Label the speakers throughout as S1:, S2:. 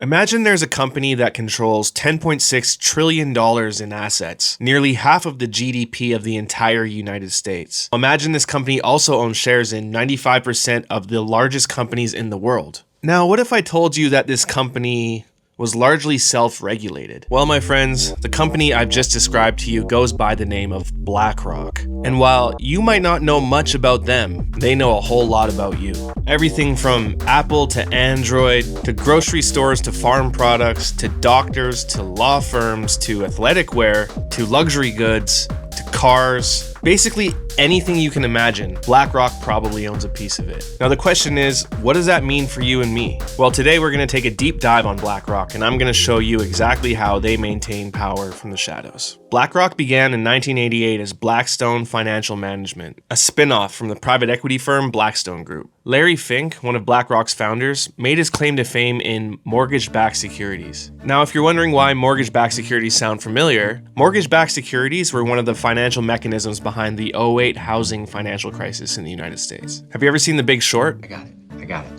S1: Imagine there's a company that controls $10.6 trillion in assets, nearly half of the GDP of the entire United States. Imagine this company also owns shares in 95% of the largest companies in the world. Now, what if I told you that this company was largely self-regulated? Well, my friends, the company I've just described to you goes by the name of BlackRock. And while you might not know much about them, they know a whole lot about you. Everything from Apple to Android, to grocery stores, to farm products, to doctors, to law firms, to athletic wear, to luxury goods, to cars. Basically anything you can imagine, BlackRock probably owns a piece of it. Now the question is, what does that mean for you and me? Well, today we're going to take a deep dive on BlackRock, and I'm going to show you exactly how they maintain power from the shadows. BlackRock began in 1988 as Blackstone Financial Management, a spin-off from the private equity firm Blackstone Group. Larry Fink, one of BlackRock's founders, made his claim to fame in mortgage-backed securities. Now, if you're wondering why mortgage-backed securities sound familiar, mortgage-backed securities were one of the financial mechanisms behind the 2008 housing financial crisis in the United States. Have you ever seen The Big Short?
S2: I got it.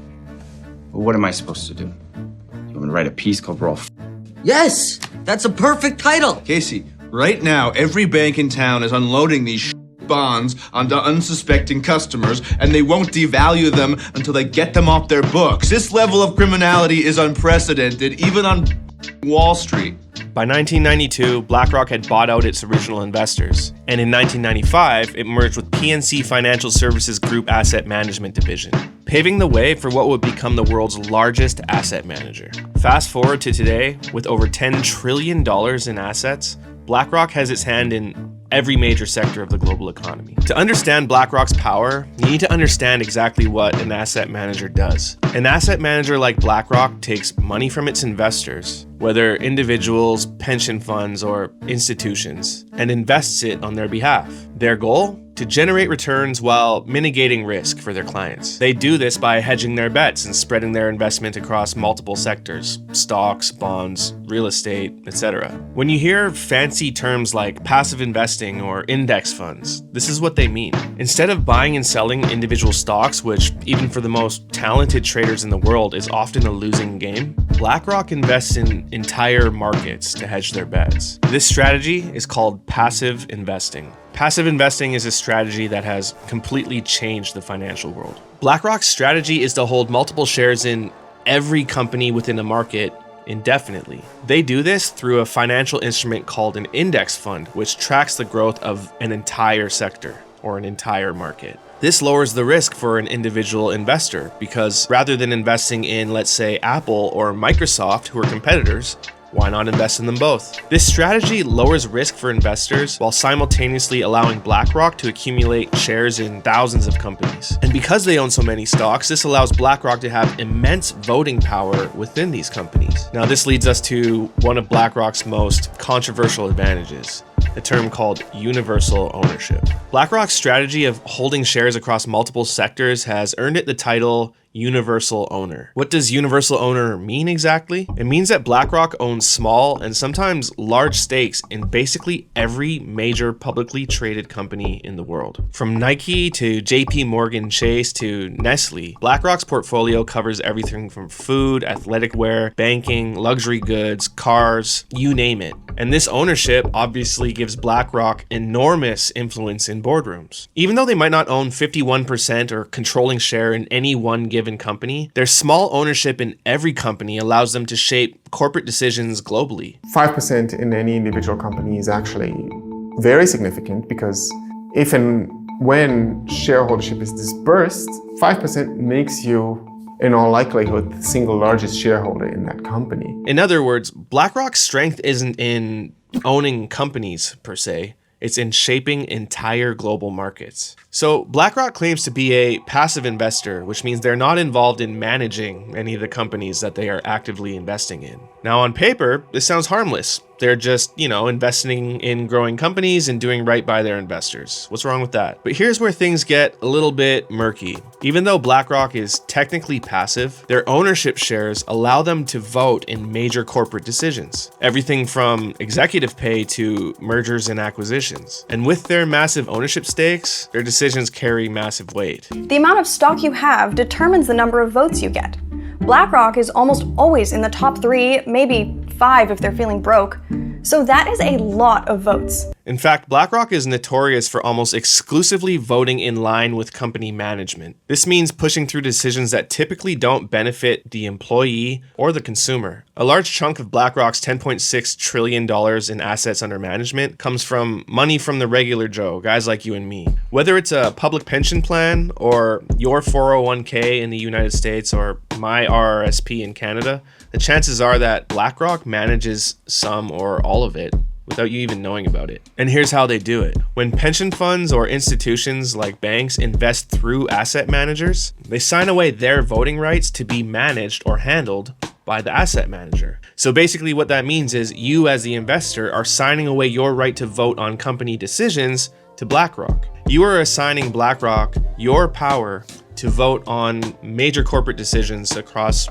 S2: Well, what am I supposed to do? You want me to write a piece called We're All
S3: Yes! That's a perfect title!
S4: Casey, right now, every bank in town is unloading these bonds onto unsuspecting customers, and they won't devalue them until they get them off their books. This level of criminality is unprecedented, even on Wall Street.
S1: By 1992, BlackRock had bought out its original investors, and in 1995, it merged with PNC Financial Services Group Asset Management Division, paving the way for what would become the world's largest asset manager. Fast forward to today, with over $10 trillion in assets, BlackRock has its hand in every major sector of the global economy. To understand BlackRock's power, you need to understand exactly what an asset manager does. An asset manager like BlackRock takes money from its investors, whether individuals, pension funds, or institutions, and invests it on their behalf. Their goal? To generate returns while mitigating risk for their clients. They do this by hedging their bets and spreading their investment across multiple sectors: stocks, bonds, real estate, etc. When you hear fancy terms like passive investing or index funds, this is what they mean. Instead of buying and selling individual stocks, which even for the most talented traders in the world is often a losing game, BlackRock invests in entire markets to hedge their bets. This strategy is called passive investing. Passive investing is a strategy that has completely changed the financial world. BlackRock's strategy is to hold multiple shares in every company within a market indefinitely. They do this through a financial instrument called an index fund, which tracks the growth of an entire sector or an entire market. This lowers the risk for an individual investor because rather than investing in, let's say, Apple or Microsoft, who are competitors, why not invest in them both? This strategy lowers risk for investors while simultaneously allowing BlackRock to accumulate shares in thousands of companies. And because they own so many stocks, this allows BlackRock to have immense voting power within these companies. Now, this leads us to one of BlackRock's most controversial advantages, a term called universal ownership. BlackRock's strategy of holding shares across multiple sectors has earned it the title universal owner. What does universal owner mean exactly? It means that BlackRock owns small and sometimes large stakes in basically every major publicly traded company in the world. From Nike to JP Morgan Chase to Nestle, BlackRock's portfolio covers everything from food, athletic wear, banking, luxury goods, cars, you name it. And this ownership obviously gives BlackRock enormous influence in boardrooms. Even though they might not own 51% or controlling share in any one given company, their small ownership in every company allows them to shape corporate decisions globally.
S5: 5% in any individual company is actually very significant because if and when shareholdership is dispersed, 5% makes you, in all likelihood, the single largest shareholder in that company.
S1: In other words, BlackRock's strength isn't in owning companies per se, it's in shaping entire global markets. So BlackRock claims to be a passive investor, which means they're not involved in managing any of the companies that they are actively investing in. Now on paper, this sounds harmless. They're just, investing in growing companies and doing right by their investors. What's wrong with that? But here's where things get a little bit murky. Even though BlackRock is technically passive, their ownership shares allow them to vote in major corporate decisions. Everything from executive pay to mergers and acquisitions. And with their massive ownership stakes, their decisions carry massive weight.
S6: The amount of stock you have determines the number of votes you get. BlackRock is almost always in the top 3, maybe 5 if they're feeling broke. So that is a lot of votes.
S1: In fact, BlackRock is notorious for almost exclusively voting in line with company management. This means pushing through decisions that typically don't benefit the employee or the consumer. A large chunk of BlackRock's $10.6 trillion in assets under management comes from money from the regular Joe, guys like you and me. Whether it's a public pension plan or your 401k in the United States or my RRSP in Canada, the chances are that BlackRock manages some or all of it without you even knowing about it. And here's how they do it. When pension funds or institutions like banks invest through asset managers, they sign away their voting rights to be managed or handled by the asset manager. So basically what that means is you as the investor are signing away your right to vote on company decisions to BlackRock. You are assigning BlackRock your power to vote on major corporate decisions across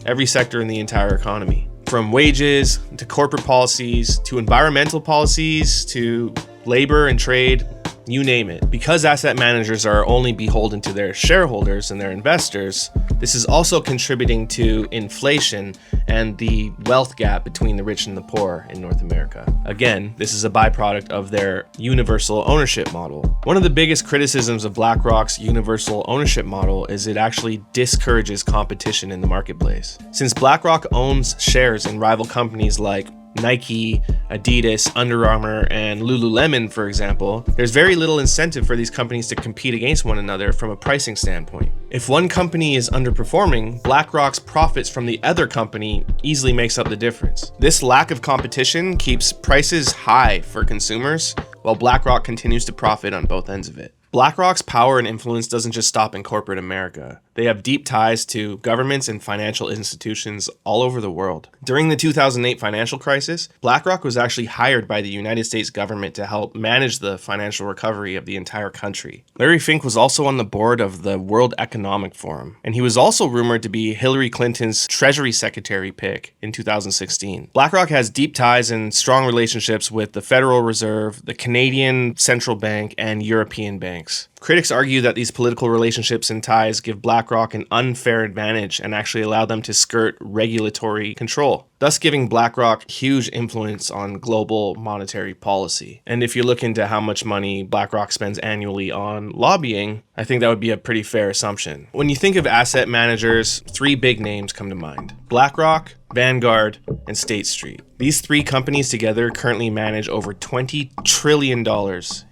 S1: every sector in the entire economy. From wages to corporate policies to environmental policies to labor and trade, you name it. Because asset managers are only beholden to their shareholders and their investors, this is also contributing to inflation and the wealth gap between the rich and the poor in North America. Again, this is a byproduct of their universal ownership model. One of the biggest criticisms of BlackRock's universal ownership model is it actually discourages competition in the marketplace. Since BlackRock owns shares in rival companies like Nike, Adidas, Under Armour, and Lululemon, for example, there's very little incentive for these companies to compete against one another from a pricing standpoint. If one company is underperforming, BlackRock's profits from the other company easily makes up the difference. This lack of competition keeps prices high for consumers, while BlackRock continues to profit on both ends of it. BlackRock's power and influence doesn't just stop in corporate America. They have deep ties to governments and financial institutions all over the world. During the 2008 financial crisis, BlackRock was actually hired by the United States government to help manage the financial recovery of the entire country. Larry Fink was also on the board of the World Economic Forum, and he was also rumored to be Hillary Clinton's Treasury Secretary pick in 2016. BlackRock has deep ties and strong relationships with the Federal Reserve, the Canadian Central Bank, and European banks. Critics argue that these political relationships and ties give BlackRock an unfair advantage and actually allow them to skirt regulatory control, thus giving BlackRock huge influence on global monetary policy. And if you look into how much money BlackRock spends annually on lobbying, I think that would be a pretty fair assumption. When you think of asset managers, 3 big names come to mind: BlackRock, Vanguard, and State Street. These 3 companies together currently manage over $20 trillion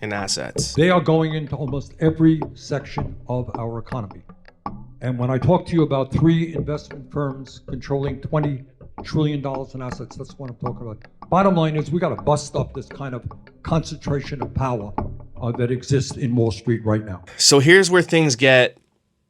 S1: in assets.
S7: They are going into almost every section of our economy. And when I talk to you about 3 investment firms controlling $20 trillion in assets, that's what I'm talking about. Bottom line is we got to bust up this kind of concentration of power that exists in Wall Street right now.
S1: So here's where things get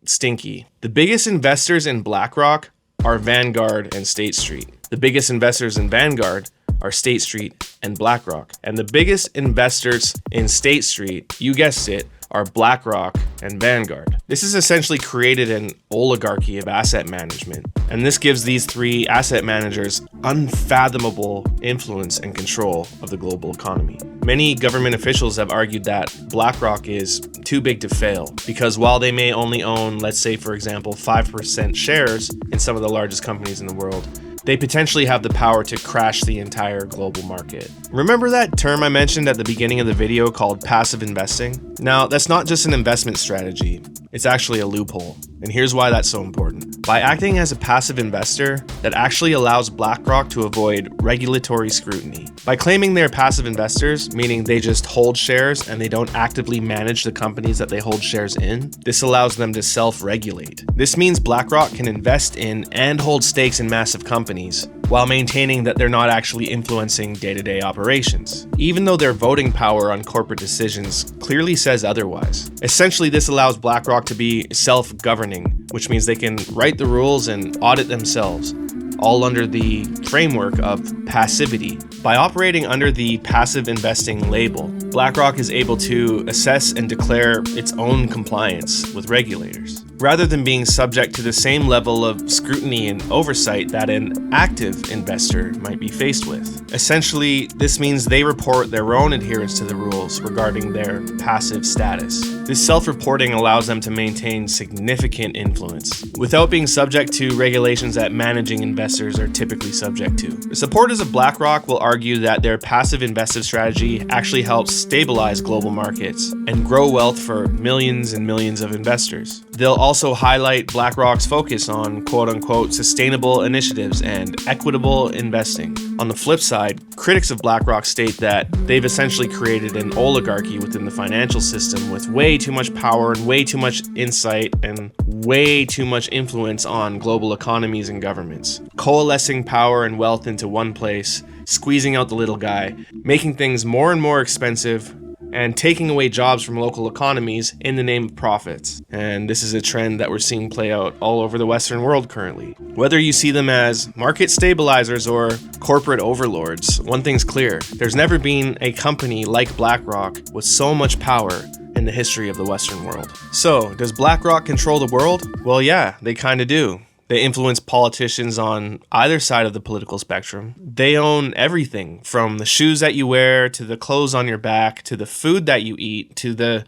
S1: stinky. The biggest investors in BlackRock are Vanguard and State Street. The biggest investors in Vanguard are State Street and BlackRock. And the biggest investors in State Street, you guessed it, are BlackRock and Vanguard. This has essentially created an oligarchy of asset management, and this gives these 3 asset managers unfathomable influence and control of the global economy. Many government officials have argued that BlackRock is too big to fail because while they may only own, let's say for example, 5% shares in some of the largest companies in the world, they potentially have the power to crash the entire global market. Remember that term I mentioned at the beginning of the video called passive investing? Now, that's not just an investment strategy, it's actually a loophole. And here's why that's so important. By acting as a passive investor, that actually allows BlackRock to avoid regulatory scrutiny. By claiming they're passive investors, meaning they just hold shares and they don't actively manage the companies that they hold shares in, this allows them to self-regulate. This means BlackRock can invest in and hold stakes in massive companies while maintaining that they're not actually influencing day-to-day operations, even though their voting power on corporate decisions clearly says otherwise. Essentially, this allows BlackRock to be self-governing, which means they can write the rules and audit themselves, all under the framework of passivity. By operating under the passive investing label, BlackRock is able to assess and declare its own compliance with regulators, rather than being subject to the same level of scrutiny and oversight that an active investor might be faced with. Essentially, this means they report their own adherence to the rules regarding their passive status. This self-reporting allows them to maintain significant influence, without being subject to regulations that managing investors are typically subject to. The supporters of BlackRock will argue that their passive investing strategy actually helps stabilize global markets and grow wealth for millions and millions of investors. They'll also highlight BlackRock's focus on quote-unquote sustainable initiatives and equitable investing. On the flip side, critics of BlackRock state that they've essentially created an oligarchy within the financial system with way too much power and way too much insight and way too much influence on global economies and governments, coalescing power and wealth into one place, squeezing out the little guy, making things more and more expensive, and taking away jobs from local economies in the name of profits. And this is a trend that we're seeing play out all over the Western world currently. Whether you see them as market stabilizers or corporate overlords, one thing's clear: there's never been a company like BlackRock with so much power in the history of the Western world. So, does BlackRock control the world? Well, yeah, they kinda do. They influence politicians on either side of the political spectrum. They own everything from the shoes that you wear, to the clothes on your back, to the food that you eat, to the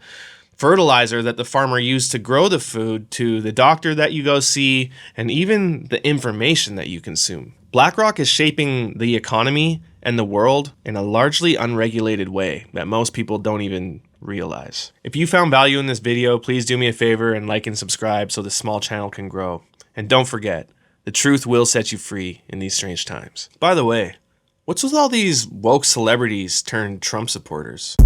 S1: fertilizer that the farmer used to grow the food, to the doctor that you go see, and even the information that you consume. BlackRock is shaping the economy and the world in a largely unregulated way that most people don't even realize. If you found value in this video, please do me a favor and like and subscribe so this small channel can grow. And don't forget, the truth will set you free in these strange times. By the way, what's with all these woke celebrities turned Trump supporters?